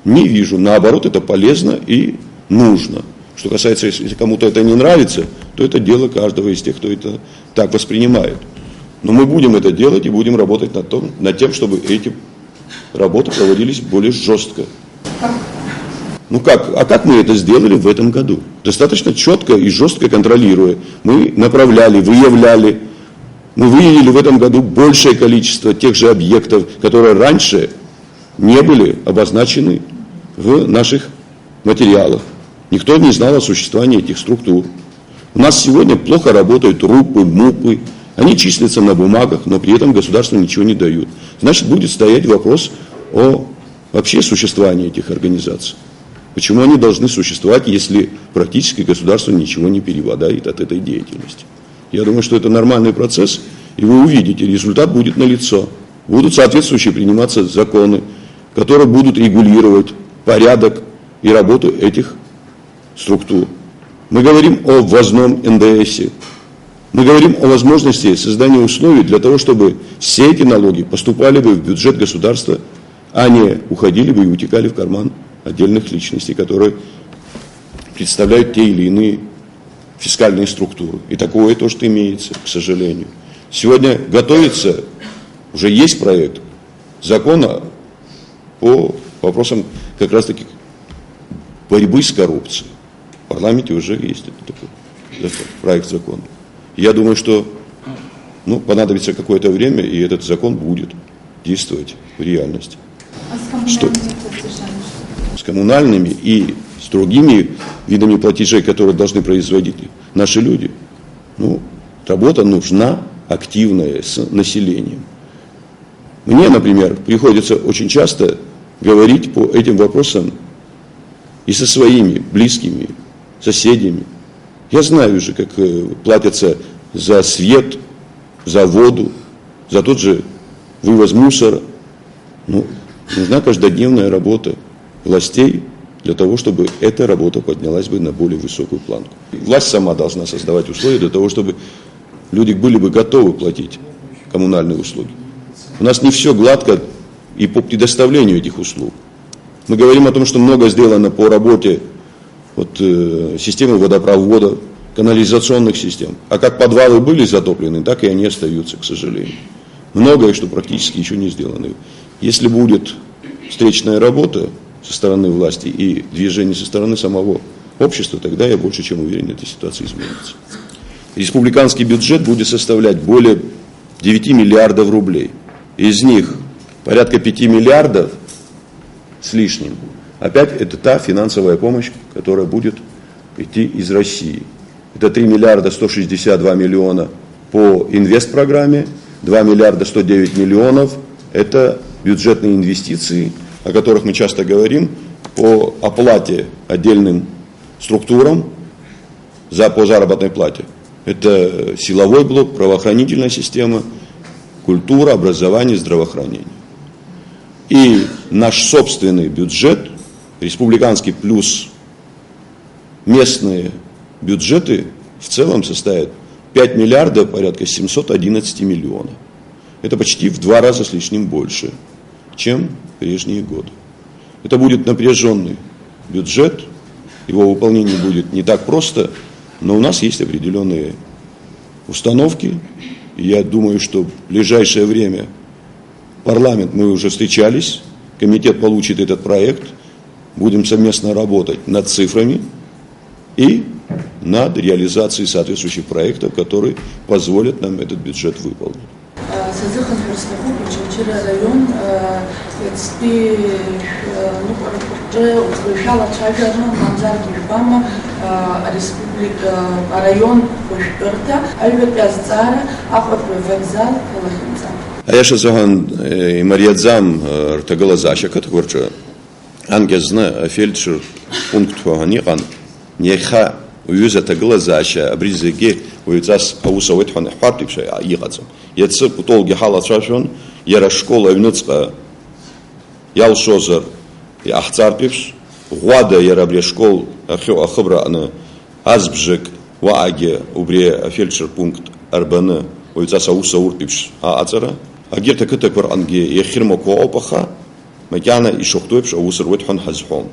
не вижу. Наоборот, это полезно и нужно. Что касается, если кому-то это не нравится, то это дело каждого из тех, кто это так воспринимает. Но мы будем это делать и будем работать над тем, чтобы эти работы проводились более жестко. Ну как? А как мы это сделали в этом году? Достаточно четко и жестко контролируя. Мы направляли, выявляли. Мы выявили в этом году большее количество тех же объектов, которые раньше не были обозначены в наших материалах. Никто не знал о существовании этих структур. У нас сегодня плохо работают РУПы, МУПы. Они числятся на бумагах, но при этом государству ничего не дают. Значит, будет стоять вопрос о вообще существовании этих организаций. Почему они должны существовать, если практически государство ничего не переводает от этой деятельности? Я думаю, что это нормальный процесс, и вы увидите, результат будет налицо. Будут соответствующие приниматься законы, которые будут регулировать порядок и работу этих структур. Мы говорим о ввозном НДСе. Мы говорим о возможности создания условий для того, чтобы все эти налоги поступали бы в бюджет государства, а не уходили бы и утекали в карман отдельных личностей, которые представляют те или иные фискальные структуры. И такое тоже имеется, к сожалению. Сегодня готовится, уже есть проект закона по вопросам как раз-таки борьбы с коррупцией. В парламенте уже есть такой проект закона. Я думаю, что понадобится какое-то время, и этот закон будет действовать в реальности. А с коммунальными с коммунальными и с другими видами платежей, которые должны производить наши люди. Работа нужна активная с населением. Мне, например, приходится очень часто говорить по этим вопросам и со своими близкими, соседями. Я знаю уже, как платятся за свет, за воду, за тот же вывоз мусора. Нужна каждодневная работа властей для того, чтобы эта работа поднялась бы на более высокую планку. Власть сама должна создавать условия для того, чтобы люди были бы готовы платить коммунальные услуги. У нас не все гладко и по предоставлению этих услуг. Мы говорим о том, что много сделано по работе системы водопровода, канализационных систем. А как подвалы были затоплены, так и они остаются, к сожалению. Многое, что практически еще не сделано. Если будет встречная работа со стороны власти и движение со стороны самого общества, тогда я больше чем уверен, эта ситуация изменится. Республиканский бюджет будет составлять более 9 миллиардов рублей. Из них порядка 5 миллиардов с лишним. Опять это та финансовая помощь, которая будет идти из России. Это 3 миллиарда 162 миллиона по инвестпрограмме, 2 миллиарда 109 миллионов – это бюджетные инвестиции, о которых мы часто говорим, по оплате отдельным структурам по заработной плате. Это силовой блок, правоохранительная система, культура, образование, здравоохранение. И наш собственный бюджет, республиканский плюс местные бюджеты в целом составят 5 миллиардов, порядка 711 миллионов. Это почти в 2 раза с лишним больше, чем в прежние годы. Это будет напряженный бюджет, его выполнение будет не так просто, но у нас есть определенные установки. И я думаю, что в ближайшее время парламент, мы уже встречались, комитет получит этот проект, будем совместно работать над цифрами и над реализацией соответствующих проектов, которые позволят нам этот бюджет выполнить. Сазыхан Херстаху, Чучира район, Эцпи, Уфрышала Чагарна, Манзар Гильбама, Республика, район Пушперта, Альвепязцара, Ахвапровекзал, Лахинзал. А я шазаган и Марьядзам Ртагала Зашакат, Горча, Ангезна, фельдшер, пункт Фаганиган, Неха, Уюза Тагала Заша, Абризеге, Уюзас Аусавет Хан Хартипша, Игацам. Яцы Путолги Халацашон, Яра школа Внуцка, Ялшозер, и Ахцарпивш, Гуада Ярабре школ, Ахыбра, Азбжик, Вааге, Убре, фельдшер пункт Арбана, Уюзас Аусаурпивш, Ацара, Агирта Кытаквар Анге, Ехирма Коопаха, Макяна и Шохтуевш, Аусарвет Хан Хазхон.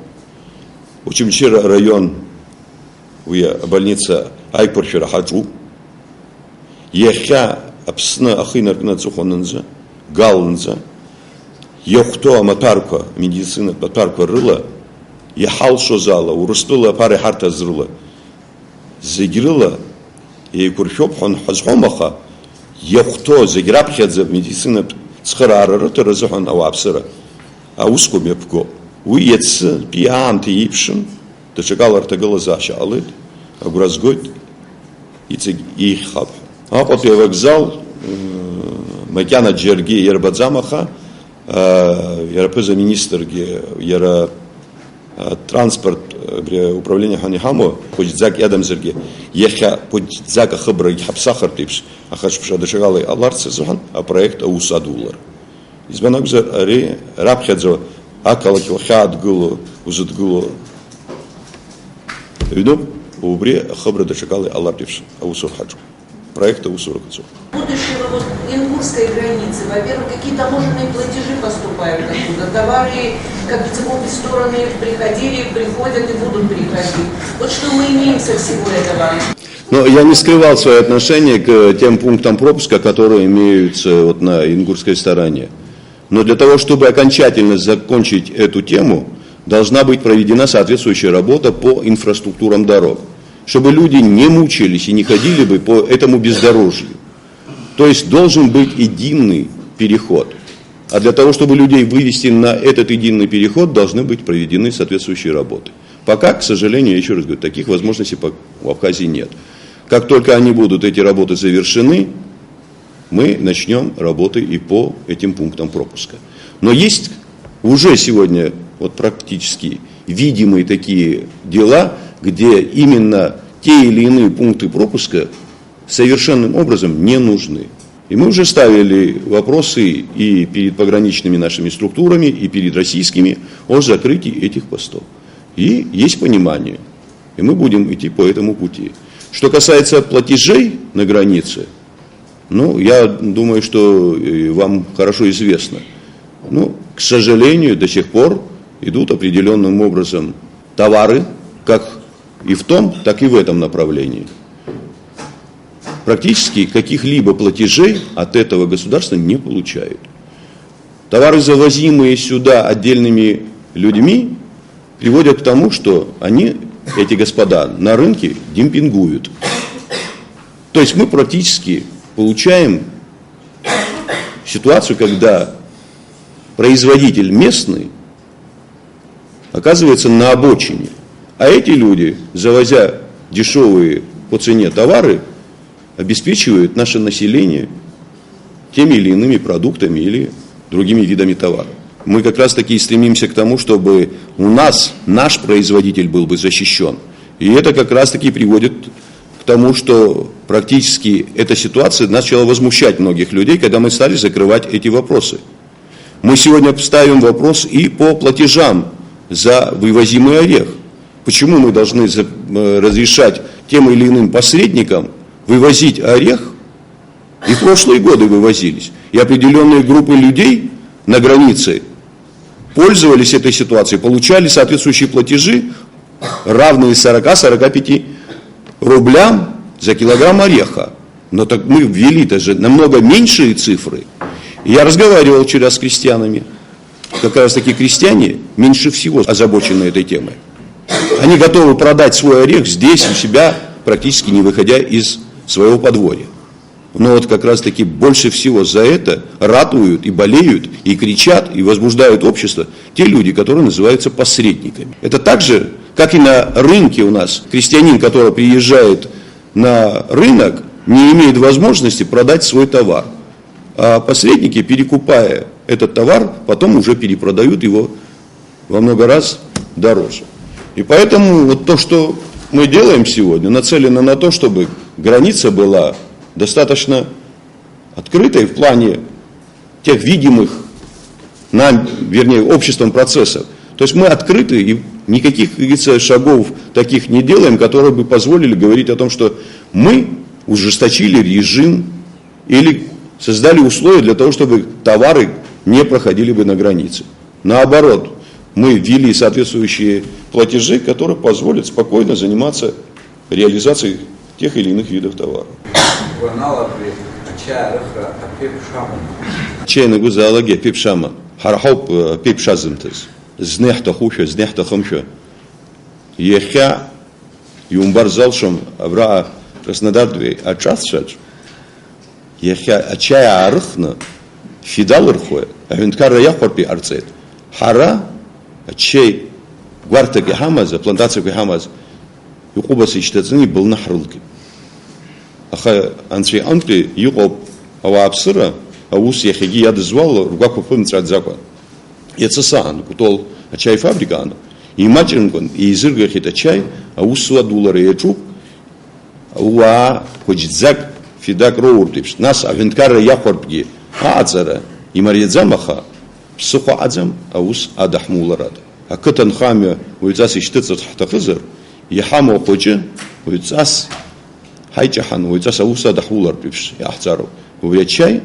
Учимчир район, больница Айпурфера Хаджу, Еха Апсна Ахинар Нацухонанза, Галнза, Йохто Аматарка, медицина Патарка Рыла, Ехал Шозала, Урустула Паре Харта Зрыла, Загирыла, и Курфёбхан Хазхомаха, Йохто Загирабхедза, медицина Цхарара Разухан Авапсера, Аускумепко, Уиец Пианти Ипшин, Тачакал Артагала Заша Алыт, Агуразгойт, и Хаб. А вот я вокзал, Макяна Джерги Ербадзамаха, Ярапеза министр, Яра транспорт, управление Ханихамо, Подзак Ядам Зерги, Еха Подзака Хабра и Хабсахар Типс, Ахашпша Дашагалы Аларцы Зухан, а проект Аусадулар. Избанакзар Ари Рабхадзо, Акалакил Хадгулу, Узадгулу, Виду, Убре Хабра Дашагалы Алартипс, Аусур Хаджу. Проекта Усуракацу. Будущего вот ингурской границы, во-первых, какие таможенные платежи поступают оттуда, товары, как в обе стороны приходили, приходят и будут приходить. Вот что мы имеем со всего этого? Но я не скрывал свое отношение к тем пунктам пропуска, которые имеются вот на ингурской стороне. Но для того, чтобы окончательно закончить эту тему, должна быть проведена соответствующая работа по инфраструктурам дорог, чтобы люди не мучились и не ходили бы по этому бездорожью. То есть должен быть единый переход. А для того, чтобы людей вывести на этот единый переход, должны быть проведены соответствующие работы. Пока, к сожалению, я еще раз говорю, таких возможностей в Абхазии нет. Как только они будут, эти работы завершены, мы начнем работы и по этим пунктам пропуска. Но есть уже сегодня вот практически видимые такие дела, где именно те или иные пункты пропуска совершенным образом не нужны. И мы уже ставили вопросы и перед пограничными нашими структурами, и перед российскими о закрытии этих постов. И есть понимание, и мы будем идти по этому пути. Что касается платежей на границе, ну, я думаю, что вам хорошо известно. Ну, к сожалению, до сих пор идут определенным образом товары, как и в том, так и в этом направлении. Практически каких-либо платежей от этого государства не получают. Товары, завозимые сюда отдельными людьми, приводят к тому, что они эти господа на рынке демпингуют. То есть мы практически получаем ситуацию, когда производитель местный оказывается на обочине, а эти люди, завозя дешевые по цене товары, обеспечивают наше население теми или иными продуктами или другими видами товаров. Мы как раз таки стремимся к тому, чтобы у нас наш производитель был бы защищен. И это как раз таки приводит к тому, что практически эта ситуация начала возмущать многих людей, когда мы стали закрывать эти вопросы. Мы сегодня ставим вопрос и по платежам за вывозимый орех. Почему мы должны разрешать тем или иным посредникам вывозить орех? И в прошлые годы вывозились. И определенные группы людей на границе пользовались этой ситуацией, получали соответствующие платежи, равные 40-45 рублям за килограмм ореха. Но так мы ввели-то же намного меньшие цифры. И я разговаривал вчера с крестьянами. Как раз таки крестьяне меньше всего озабочены этой темой. Они готовы продать свой орех здесь, у себя, практически не выходя из своего подворья. Но вот как раз таки больше всего за это ратуют и болеют, и кричат, и возбуждают общество те люди, которые называются посредниками. Это так же, как и на рынке у нас. Крестьянин, который приезжает на рынок, не имеет возможности продать свой товар. А посредники, перекупая этот товар, потом уже перепродают его во много раз дороже. И поэтому вот то, что мы делаем сегодня, нацелено на то, чтобы граница была достаточно открытой в плане тех видимых нам, вернее, обществом процессов. То есть мы открыты и никаких, как говорится, шагов таких не делаем, которые бы позволили говорить о том, что мы ужесточили режим или создали условия для того, чтобы товары не проходили бы на границе. Наоборот, мы ввели соответствующие платежи, которые позволят спокойно заниматься реализацией тех или иных видов товаров. Чайна гузалаге пипшама. Хархоп пипшазымтыз. Знехта хуша, знехта хамша. Ехя юмбар залшам авра Краснодардвей ачасшач. Ехя ачая архна фидал рхуэ. Авинткара яхпарпи арцет. Хара ачей гварта гехамаза, плантация гехамаза. Юкубасы иштацини был нахрылки. Аха анцри анкли юкоб авапсыра, аус яхиги ядзвал ругаку пымцрат закон. Яцасан, кутол ачай фабрикана. И материнкон, и изыргахит ачай, аус суадулары ячук, ауа ходжидзак фидак роуртипш. Нас авинткара яхорпги, аацара, и марьядзамаха, псухо адзам, аус адахмуларад. А кытан хамя уйцас иштыцат хтахызыр, яхамо ходжи, уйцас хайчахан, уйцас аус адахмуларпипш, яхцару. Уврячай,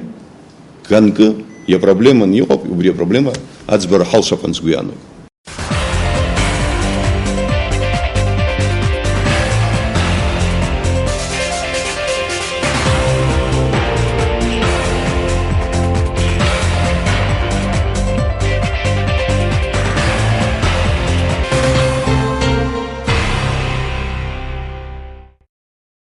ганка, я проблема не оп, убре проблема, адзбара халшафан с Гуяной.